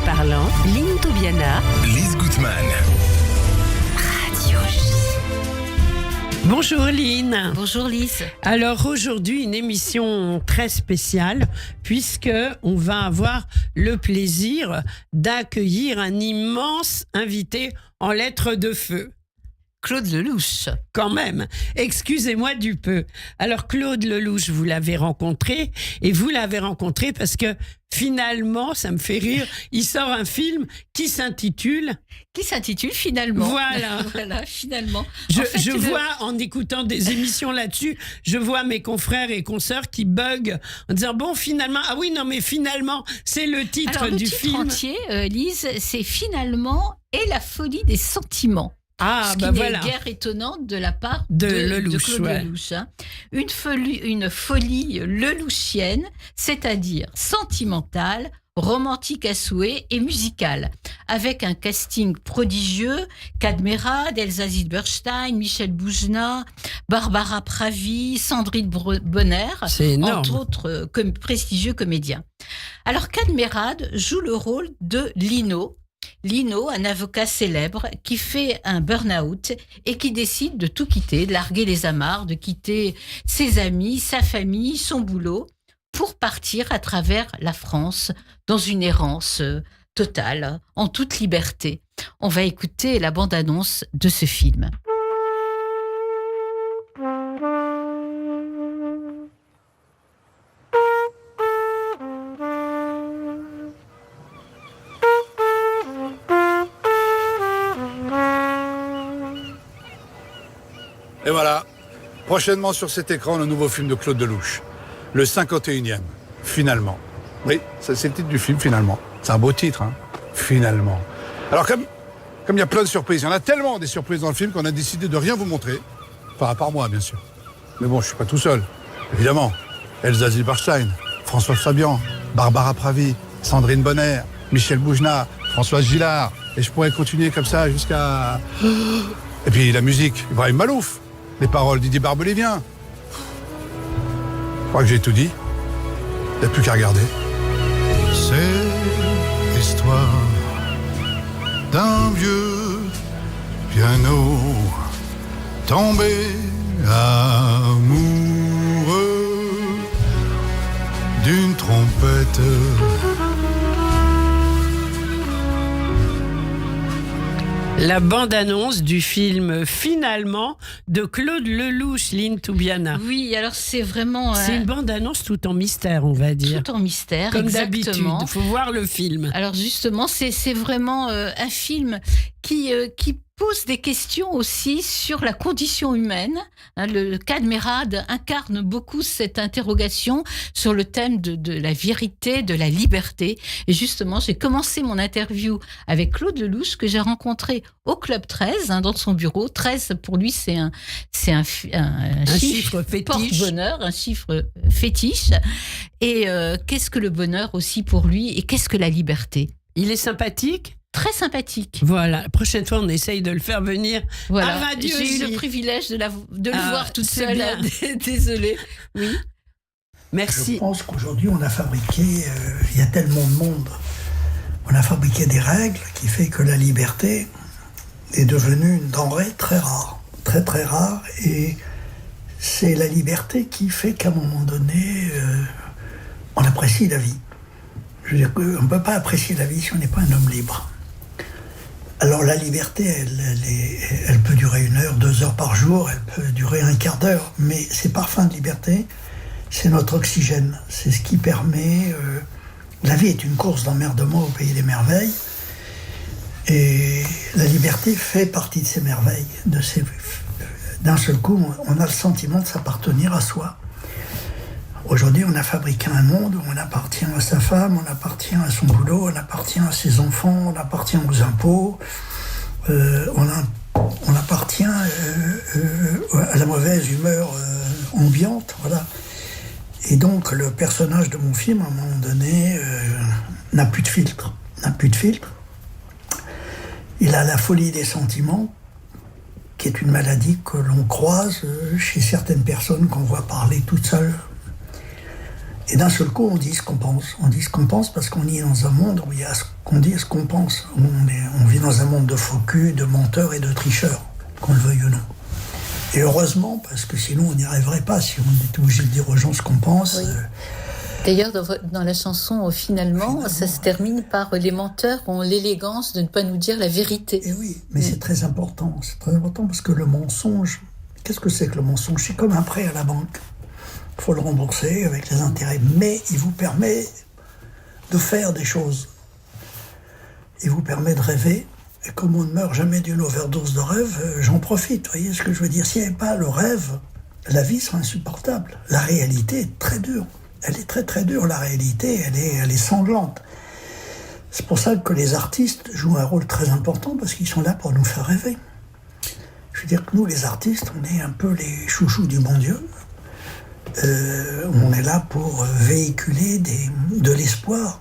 parlant, Lynn Toubiana, Lise Gutmann. Radio J. Bonjour Lynn. Bonjour Lise. Alors aujourd'hui une émission très spéciale puisque on va avoir le plaisir d'accueillir un immense invité en lettres de feu. Claude Lelouch. Quand même, excusez-moi du peu. Alors Claude Lelouch, vous l'avez rencontré et vous l'avez rencontré parce que finalement, ça me fait rire, il sort un film qui s'intitule Finalement. Voilà. Voilà, finalement. Je vois, en écoutant des émissions là-dessus, je vois mes confrères et consoeurs qui bug en disant bon, finalement, ah oui, non, mais finalement, c'est le titre Alors, du le titre film. entier, Lise, c'est Finalement et la folie des sentiments. Ah, Ce qui n'est guère étonnante de la part de Claude Lelouch. Hein. Une folie lelouchienne, c'est-à-dire sentimentale, romantique à souhait et musicale, avec un casting prodigieux, Cadmerade, Elsa Zilberstein, Michel Boujna, Barbara Pravi, Sandrine Bonner, entre autres prestigieux comédiens. Alors Cadmerade joue le rôle de Lino, un avocat célèbre qui fait un burn-out et qui décide de tout quitter, de larguer les amarres, de quitter ses amis, sa famille, son boulot, pour partir à travers la France dans une errance totale, en toute liberté. On va écouter la bande-annonce de ce film. Et voilà, prochainement sur cet écran, le nouveau film de Claude Lelouch, le 51e, Finalement. Oui, c'est le titre du film, Finalement. C'est un beau titre, hein, Finalement. Alors comme il y a plein de surprises, il y en a tellement des surprises dans le film qu'on a décidé de rien vous montrer, enfin à part moi bien sûr. Mais bon, je suis pas tout seul, évidemment. Elsa Zilberstein, François Fabian, Barbara Pravi, Sandrine Bonner, Michel Boujna, Françoise Gillard, et je pourrais continuer comme ça jusqu'à... Et puis la musique, Ibrahim Malouf. Les paroles, Didier Barbelivien. Je crois que j'ai tout dit. Il n'y a plus qu'à regarder. C'est l'histoire d'un vieux piano tombé amoureux d'une trompette. La bande-annonce du film Finalement de Claude Lelouch, Lynn Toubiana. Oui, alors c'est vraiment... C'est une bande-annonce tout en mystère, on va dire. Tout en mystère, comme exactement. D'habitude, il faut voir le film. Alors justement, c'est vraiment un film qui pose des questions aussi sur la condition humaine. Le Cadmerade incarne beaucoup cette interrogation sur le thème de la vérité, de la liberté. Et justement, j'ai commencé mon interview avec Claude Lelouch, que j'ai rencontré au Club 13, dans son bureau. 13, pour lui, c'est un chiffre fétiche. Porte-bonheur, un chiffre fétiche. Et qu'est-ce que le bonheur aussi pour lui et qu'est-ce que la liberté ? Il est sympathique ? Très sympathique. Voilà, la prochaine fois, on essaye de le faire venir à Radio J. J'ai eu le privilège de le voir toute seule. Désolée. Oui. Merci. Je pense qu'aujourd'hui, on a fabriqué, il y a tellement de monde, on a fabriqué des règles qui fait que la liberté est devenue une denrée très rare. Très, très rare. Et c'est la liberté qui fait qu'à un moment donné, on apprécie la vie. Je veux dire qu'on ne peut pas apprécier la vie si on n'est pas un homme libre. Alors la liberté, elle peut durer 1 heure, 2 heures par jour, elle peut durer un quart d'heure, mais ces parfums de liberté, c'est notre oxygène, c'est ce qui permet... la vie est une course d'emmerdement au pays des merveilles, et la liberté fait partie de ces merveilles. D'un seul coup, on a le sentiment de s'appartenir à soi. Aujourd'hui, on a fabriqué un monde où on appartient à sa femme, on appartient à son boulot, on appartient à ses enfants, on appartient aux impôts, on appartient à la mauvaise humeur ambiante, voilà. Et donc, le personnage de mon film, à un moment donné, n'a plus de filtre. Il a la folie des sentiments, qui est une maladie que l'on croise chez certaines personnes qu'on voit parler toutes seules. Et d'un seul coup, on dit ce qu'on pense. On dit ce qu'on pense parce qu'on est dans un monde où il y a ce qu'on dit et ce qu'on pense. On vit dans un monde de faux culs, de menteurs et de tricheurs, qu'on le veuille ou non. Et heureusement, parce que sinon on n'y arriverait pas si on était obligé de dire aux gens ce qu'on pense. Oui. D'ailleurs, dans la chanson, finalement, ça se termine par les menteurs ont l'élégance de ne pas nous dire la vérité. Et oui, mais c'est très important. C'est très important parce que le mensonge, qu'est-ce que c'est que le mensonge? C'est comme un prêt à la banque. Il faut le rembourser avec les intérêts. Mais il vous permet de faire des choses. Il vous permet de rêver. Et comme on ne meurt jamais d'une overdose de rêve, j'en profite. Vous voyez ce que je veux dire? S'il n'y avait pas le rêve, la vie serait insupportable. La réalité est très dure. Elle est très très dure. La réalité, elle est sanglante. C'est pour ça que les artistes jouent un rôle très important parce qu'ils sont là pour nous faire rêver. Je veux dire que nous, les artistes, on est un peu les chouchous du bon Dieu. On est là pour véhiculer de l'espoir.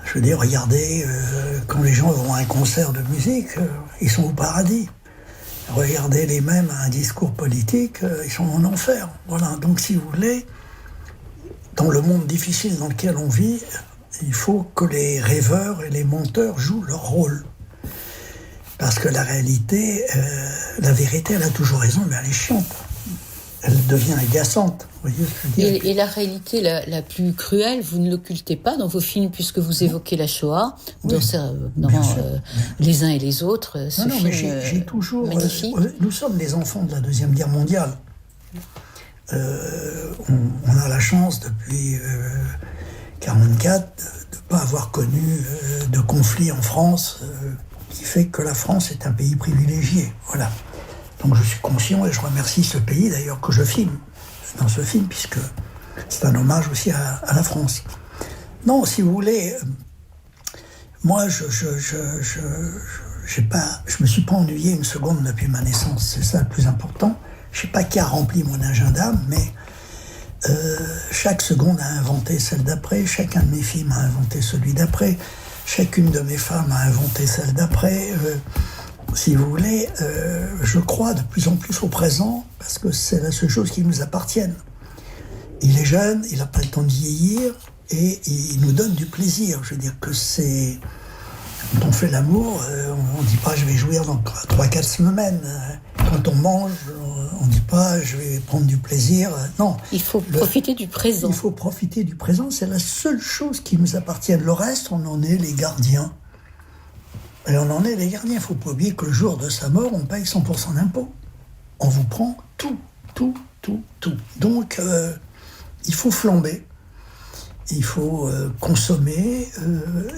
Je veux dire, regardez, quand les gens vont à un concert de musique, ils sont au paradis. Regardez les mêmes à un discours politique, ils sont en enfer. Voilà. Donc, si vous voulez, dans le monde difficile dans lequel on vit, il faut que les rêveurs et les menteurs jouent leur rôle. Parce que la réalité, la vérité, elle a toujours raison, mais elle est chiante. Elle devient agaçante. Vous voyez ce que je veux dire? Et la réalité la plus cruelle, vous ne l'occultez pas dans vos films, puisque vous évoquez la Shoah, oui, dans Les uns et les autres. Ce film mais j'ai toujours, magnifique. Nous sommes les enfants de la Deuxième Guerre mondiale. On a la chance, depuis 1944, de ne pas avoir connu de conflit en France, qui fait que la France est un pays privilégié. Voilà. Donc je suis conscient et je remercie ce pays d'ailleurs que je filme dans ce film, puisque c'est un hommage aussi à la France. Non, si vous voulez, moi je me suis pas ennuyé une seconde depuis ma naissance, c'est ça le plus important. Je sais pas qui a rempli mon agenda, mais chaque seconde a inventé celle d'après, chacun de mes films a inventé celui d'après, chacune de mes femmes a inventé celle d'après. Si vous voulez, je crois de plus en plus au présent, parce que c'est la seule chose qui nous appartienne. Il est jeune, il n'a pas le temps de vieillir, et il nous donne du plaisir. Je veux dire que c'est... Quand on fait l'amour, on ne dit pas « je vais jouir dans 3-4 semaines ». Quand on mange, on ne dit pas « je vais prendre du plaisir ». Non. Il faut profiter du présent. Il faut profiter du présent, c'est la seule chose qui nous appartient. Le reste, on en est les gardiens. Et on en est les gardiens. Il ne faut pas oublier que le jour de sa mort, on paye 100% d'impôts. On vous prend tout. Donc, il faut flamber. Il faut consommer.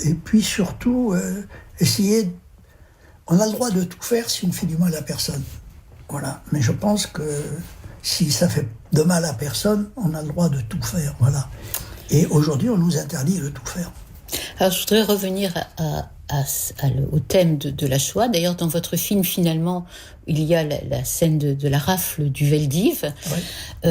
Et puis surtout, essayer... On a le droit de tout faire si on fait du mal à personne. Voilà. Mais je pense que si ça fait de mal à personne, on a le droit de tout faire. Voilà. Et aujourd'hui, on nous interdit de tout faire. Alors, je voudrais revenir au thème de la Shoah. D'ailleurs, dans votre film, finalement, il y a la scène de la rafle du Veldiv. Oui.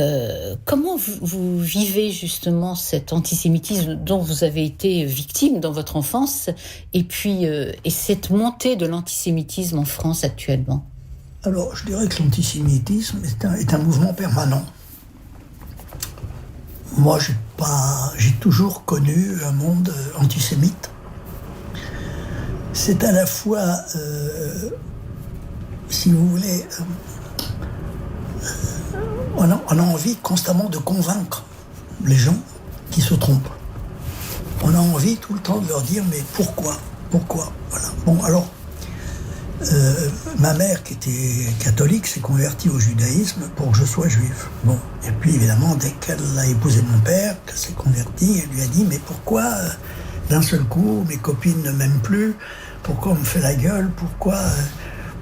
Comment vous vivez justement cet antisémitisme dont vous avez été victime dans votre enfance, et puis et cette montée de l'antisémitisme en France actuellement? Alors, je dirais que l'antisémitisme est un mouvement permanent. Moi, j'ai toujours connu un monde antisémite. C'est à la fois, si vous voulez, on a envie constamment de convaincre les gens qui se trompent. On a envie tout le temps de leur dire, mais pourquoi? Voilà. Bon, alors, ma mère, qui était catholique, s'est convertie au judaïsme pour que je sois juif. Bon, et puis évidemment, dès qu'elle a épousé mon père, qu'elle s'est convertie, elle lui a dit, mais pourquoi d'un seul coup, mes copines ne m'aiment plus? Pourquoi on me fait la gueule? Pourquoi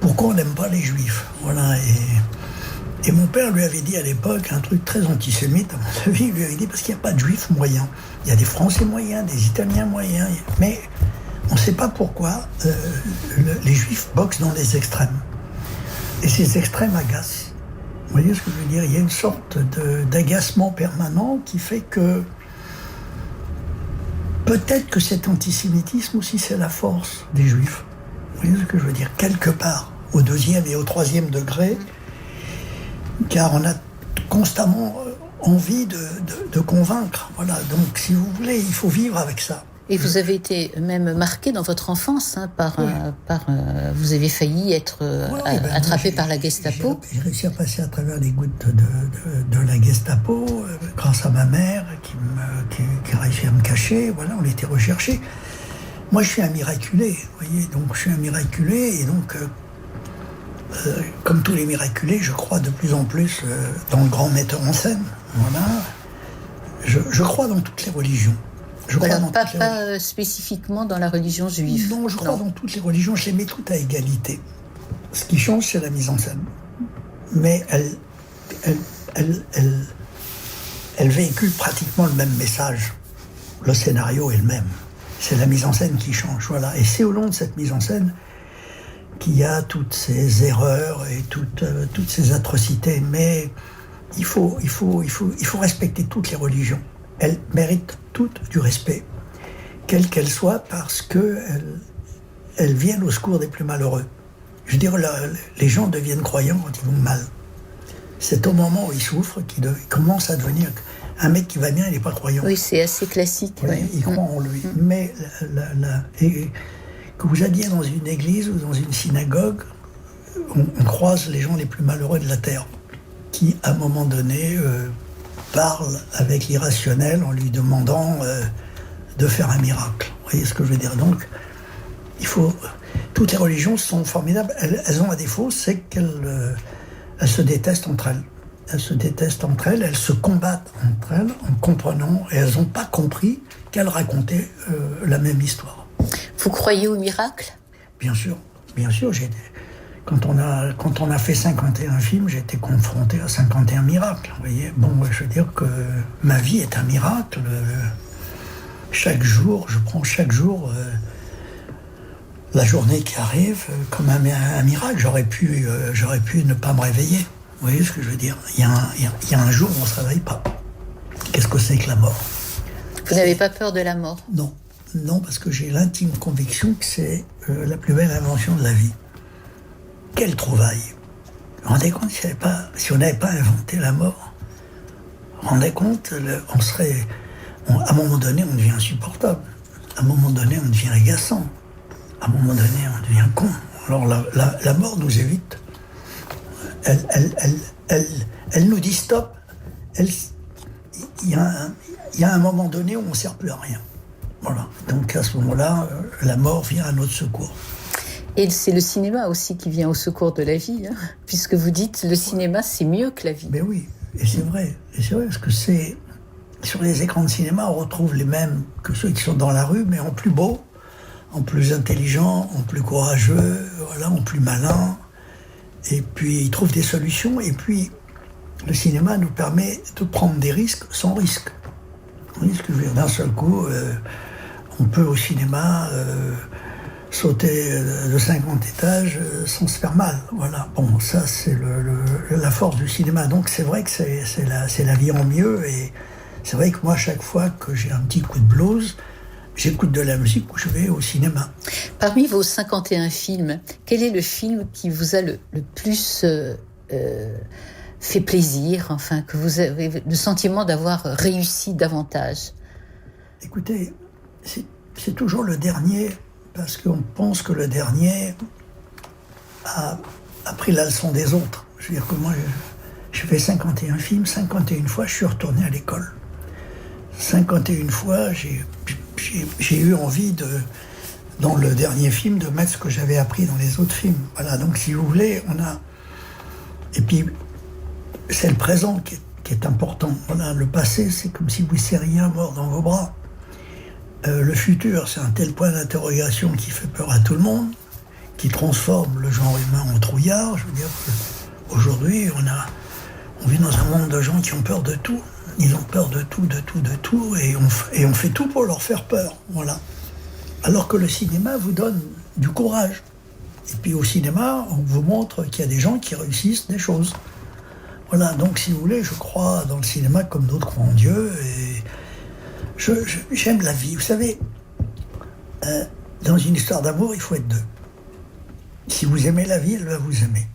on n'aime pas les juifs? Voilà. Et mon père lui avait dit à l'époque un truc très antisémite, à mon avis, il lui avait dit, parce qu'il n'y a pas de juifs moyens. Il y a des Français moyens, des Italiens moyens, mais on ne sait pas pourquoi les juifs boxent dans les extrêmes. Et ces extrêmes agacent. Vous voyez ce que je veux dire? Il y a une sorte d'agacement permanent qui fait que peut-être que cet antisémitisme aussi, c'est la force des juifs. Vous voyez ce que je veux dire? Quelque part, au 2e et au 3e degré, car on a constamment envie de convaincre. Voilà. Donc, si vous voulez, il faut vivre avec ça. Et vous avez été même marqué dans votre enfance vous avez failli être attrapé par la Gestapo. J'ai réussi à passer à travers les gouttes de la Gestapo grâce à ma mère qui a réussi à me cacher. Voilà, on était recherchés. Moi, je suis un miraculé, vous voyez. Donc, je suis un miraculé et donc, comme tous les miraculés, je crois de plus en plus dans le grand metteur en scène. Voilà. Je crois dans toutes les religions. Pas spécifiquement dans la religion juive. Non, je crois dans toutes les religions, je les mets toutes à égalité. Ce qui change, c'est la mise en scène. Mais elle véhicule pratiquement le même message. Le scénario est le même. C'est la mise en scène qui change, voilà. Et c'est au long de cette mise en scène qu'il y a toutes ces erreurs et toutes ces atrocités. Mais il faut respecter toutes les religions. Elles méritent toutes du respect, quelles qu'elles soient, parce qu'elles viennent au secours des plus malheureux. Je veux dire, les gens deviennent croyants quand ils vont mal. C'est au moment où ils souffrent qu'ils commencent à devenir... Un mec qui va bien, il n'est pas croyant. Oui, c'est assez classique. Oui, il croit en lui. Mais que vous alliez dans une église ou dans une synagogue, on croise les gens les plus malheureux de la terre, qui, à un moment donné... parle avec l'irrationnel en lui demandant de faire un miracle. Vous voyez ce que je veux dire? Donc, toutes les religions sont formidables. Elles ont un défaut, c'est qu'elles se détestent entre elles. Elles se détestent entre elles, elles se combattent entre elles en comprenant, et elles n'ont pas compris qu'elles racontaient la même histoire. Vous croyez au miracle? Bien sûr. Quand on a fait 51 films, j'ai été confronté à 51 miracles. Vous voyez, bon, je veux dire que ma vie est un miracle. Chaque jour, je prends chaque jour la journée qui arrive comme un miracle. J'aurais pu ne pas me réveiller. Vous voyez ce que je veux dire? Il y a un jour où on ne se réveille pas. Qu'est-ce que c'est que la mort? Vous n'avez pas peur de la mort? Non, parce que j'ai l'intime conviction que c'est la plus belle invention de la vie. Quelle trouvaille! Vous vous rendez compte, si on n'avait pas inventé la mort, vous vous rendez compte, à un moment donné, on devient insupportable. À un moment donné, on devient agaçant. À un moment donné, on devient con. Alors la mort nous évite. Elle nous dit stop. Il y a un moment donné où on ne sert plus à rien. Voilà. Donc à ce moment-là, la mort vient à notre secours. Et c'est le cinéma aussi qui vient au secours de la vie, hein, puisque vous dites le cinéma c'est mieux que la vie. Mais oui, et c'est vrai parce que sur les écrans de cinéma on retrouve les mêmes que ceux qui sont dans la rue, mais en plus beau, en plus intelligent, en plus courageux, voilà, en plus malin. Et puis ils trouvent des solutions. Et puis le cinéma nous permet de prendre des risques sans risque. Vous voyez ce que je veux dire? D'un seul coup, on peut au cinéma sauter de 50 étages sans se faire mal. Voilà. Bon, ça, c'est la force du cinéma. Donc, c'est vrai que c'est la vie en mieux. Et c'est vrai que moi, chaque fois que j'ai un petit coup de blues, j'écoute de la musique ou je vais au cinéma. Parmi vos 51 films, quel est le film qui vous a le plus fait plaisir, enfin, que vous avez le sentiment d'avoir réussi davantage? Écoutez, c'est toujours le dernier, parce qu'on pense que le dernier a pris la leçon des autres. Je veux dire que moi, j'ai fait 51 films, 51 fois, je suis retourné à l'école. 51 fois, j'ai eu envie dans le dernier film, de mettre ce que j'avais appris dans les autres films. Voilà, donc si vous voulez, et puis, c'est le présent qui est important. Voilà, le passé, c'est comme si vous serriez un mort dans vos bras. Le futur, c'est un tel point d'interrogation qui fait peur à tout le monde, qui transforme le genre humain en trouillard. Je veux dire qu'aujourd'hui, on vit dans un monde de gens qui ont peur de tout. Ils ont peur de tout, et on fait tout pour leur faire peur. Voilà. Alors que le cinéma vous donne du courage. Et puis au cinéma, on vous montre qu'il y a des gens qui réussissent des choses. Voilà, donc si vous voulez, je crois dans le cinéma comme d'autres croient en Dieu, et j'aime la vie. Vous savez, dans une histoire d'amour, il faut être deux. Si vous aimez la vie, elle va vous aimer.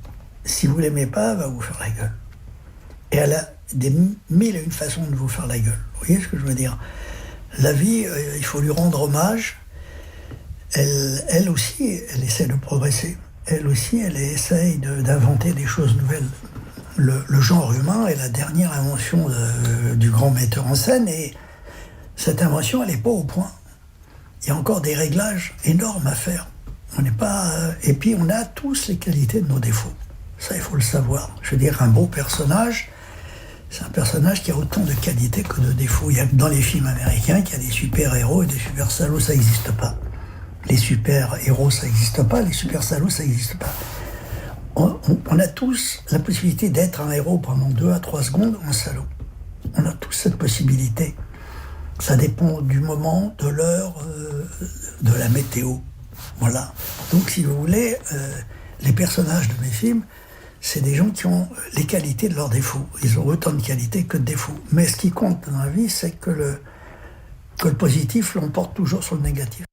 Si vous l'aimez pas, elle va vous faire la gueule. Et elle a des mille et une façons de vous faire la gueule. Vous voyez ce que je veux dire ? La vie, il faut lui rendre hommage. Elle aussi, elle essaie de progresser. Elle aussi, elle essaye d'inventer des choses nouvelles. Le genre humain est la dernière invention du grand metteur en scène, et cette invention, elle n'est pas au point. Il y a encore des réglages énormes à faire. On n'est pas... Et puis, on a tous les qualités de nos défauts. Ça, il faut le savoir. Je veux dire, un beau personnage, c'est un personnage qui a autant de qualités que de défauts. Il y a dans les films américains qu'il y a des super-héros et des super-salauds, ça n'existe pas. Les super-héros, ça n'existe pas. Les super-salauds, ça n'existe pas. On a tous la possibilité d'être un héros pendant 2 à 3 secondes ou un salaud. On a tous cette possibilité. Ça dépend du moment, de l'heure, de la météo. Voilà. Donc, si vous voulez, les personnages de mes films, c'est des gens qui ont les qualités de leurs défauts. Ils ont autant de qualités que de défauts. Mais ce qui compte dans la vie, c'est que le positif l'emporte toujours sur le négatif.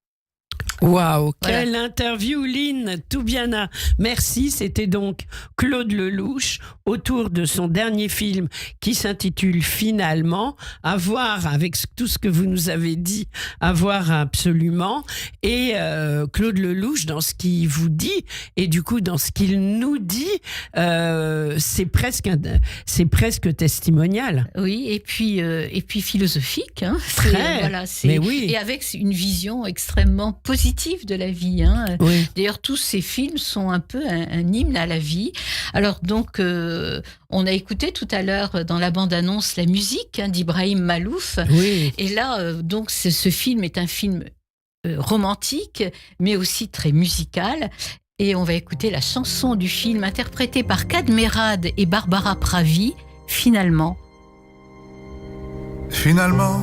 Waouh, quelle interview, Lynn Toubiana. Merci, c'était donc Claude Lelouch autour de son dernier film qui s'intitule Finalement. À voir avec tout ce que vous nous avez dit, à voir absolument. Et Claude Lelouch, dans ce qu'il vous dit, et du coup dans ce qu'il nous dit, c'est presque testimonial. Oui, et puis philosophique. Hein. Très, mais oui. Et avec une vision extrêmement positive de la vie. Hein. Oui. D'ailleurs, tous ces films sont un peu un hymne à la vie. Alors donc, on a écouté tout à l'heure dans la bande-annonce la musique d'Ibrahim Malouf. Oui. Et là, donc, ce film est un film romantique, mais aussi très musical. Et on va écouter la chanson du film interprétée par Kad Merad et Barbara Pravi, Finalement. Finalement,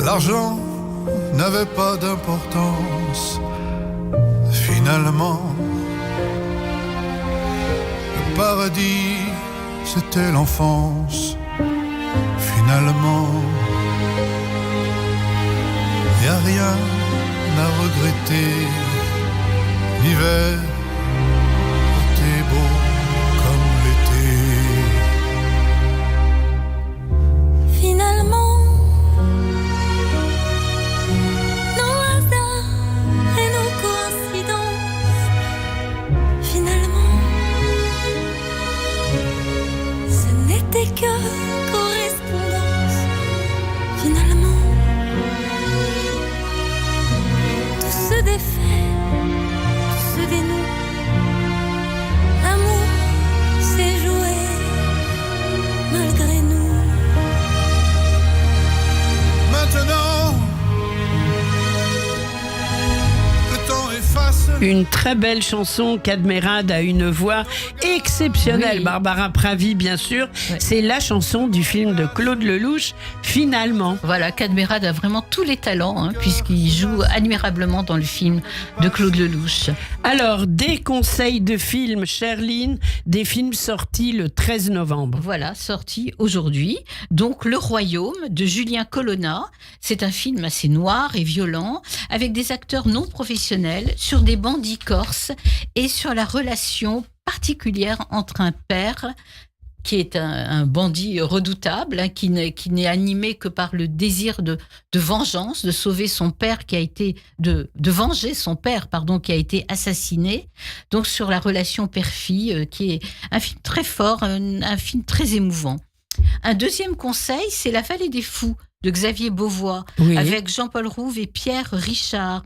l'argent n'avait pas d'importance. Finalement, le paradis, c'était l'enfance. Finalement, y a rien à regretter. L'hiver était beau comme l'été. Finalement, nos hasards et nos coïncidences, finalement, ce n'était que correspondance. Finalement, tout se défait, tout se dénoue. L'amour s'est joué malgré nous. Maintenant, le temps efface. Une très belle chanson. Kad Merad a une voix exceptionnelle. Oui. Barbara Pravi, bien sûr. Ouais. C'est la chanson du film de Claude Lelouch, Finalement. Voilà, Kad Merad a vraiment tous les talents, hein, puisqu'il joue admirablement dans le film de Claude Lelouch. Alors, des conseils de films, Cherline, des films sortis le 13 novembre. Voilà, sorti aujourd'hui. Donc, Le Royaume de Julien Colonna. C'est un film assez noir et violent, avec des acteurs non professionnels, sur des bandits corses et sur la relation particulière entre un père qui est un bandit redoutable, hein, qui n'est animé que par le désir de vengeance, de sauver son père de venger son père, qui a été assassiné. Donc sur la relation père-fille, qui est un film très fort, un film très émouvant. Un deuxième conseil, c'est La Vallée des Fous de Xavier Beauvois, Oui. avec Jean-Paul Rouve et Pierre Richard.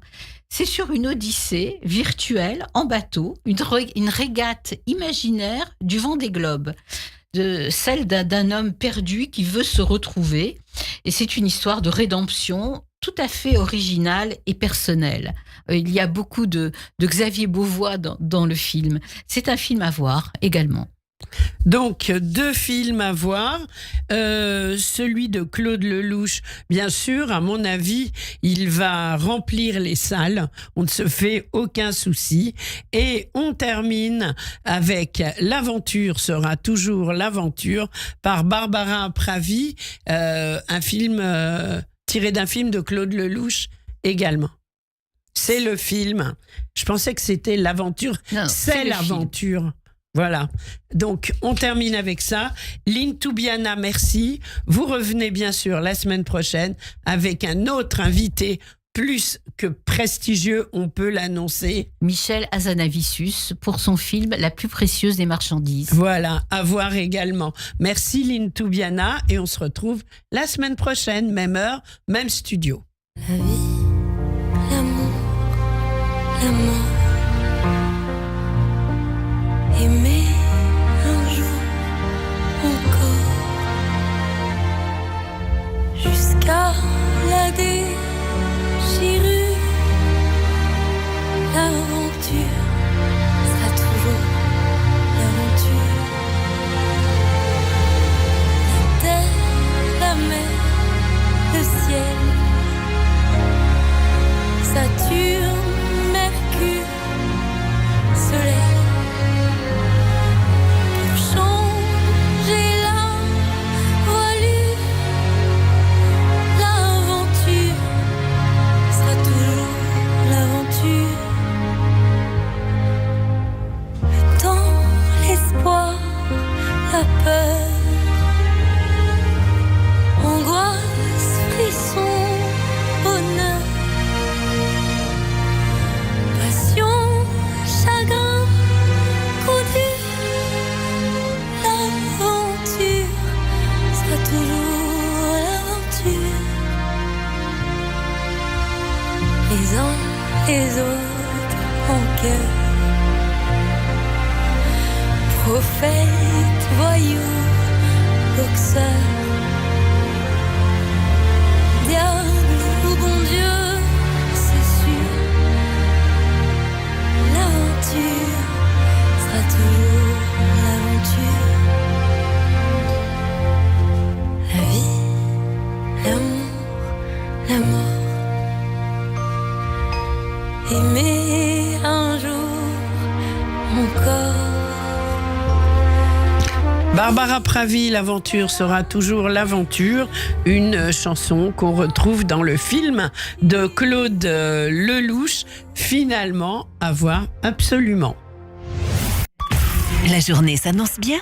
C'est sur une odyssée virtuelle en bateau, une régate imaginaire du Vendée Globe, celle d'un homme perdu qui veut se retrouver. Et c'est une histoire de rédemption tout à fait originale et personnelle. Il y a beaucoup de Xavier Beauvois dans le film. C'est un film à voir également. Donc, 2 films à voir. Celui de Claude Lelouch, bien sûr, à mon avis, il va remplir les salles. On ne se fait aucun souci. Et on termine avec L'aventure sera toujours l'aventure par Barbara Pravi, un film tiré d'un film de Claude Lelouch également. C'est le film. Je pensais que c'était l'aventure. Non, C'est le l'aventure. Voilà. Donc, on termine avec ça. Lynn Toubiana, merci. Vous revenez bien sûr la semaine prochaine avec un autre invité plus que prestigieux, on peut l'annoncer. Michel Hazanavicius pour son film La plus précieuse des marchandises. Voilà, à voir également. Merci Lynn Toubiana et on se retrouve la semaine prochaine, même heure, même studio. La vie, l'amour, la mort. Aimer un jour encore, jusqu'à la déchirure, l'aventure sera toujours l'aventure. La terre, la mer, le ciel, Saturne, Mercure, Soleil. Changer la voilure, l'aventure sera toujours l'aventure. Le temps, l'espoir, la peur, angoisse, frisson, bonheur, passion, chagrin, coup dur. L'aventure sera toujours l'aventure. Les uns les autres en cœur, prophètes, voyous, boxeurs, diable ou bon Dieu, c'est sûr. L'aventure sera toujours l'aventure. La vie, l'amour, la mort. Aimer un jour encore. Barbara Pravi, l'aventure sera toujours l'aventure, une chanson qu'on retrouve dans le film de Claude Lelouch, finalement à voir absolument. La journée s'annonce bien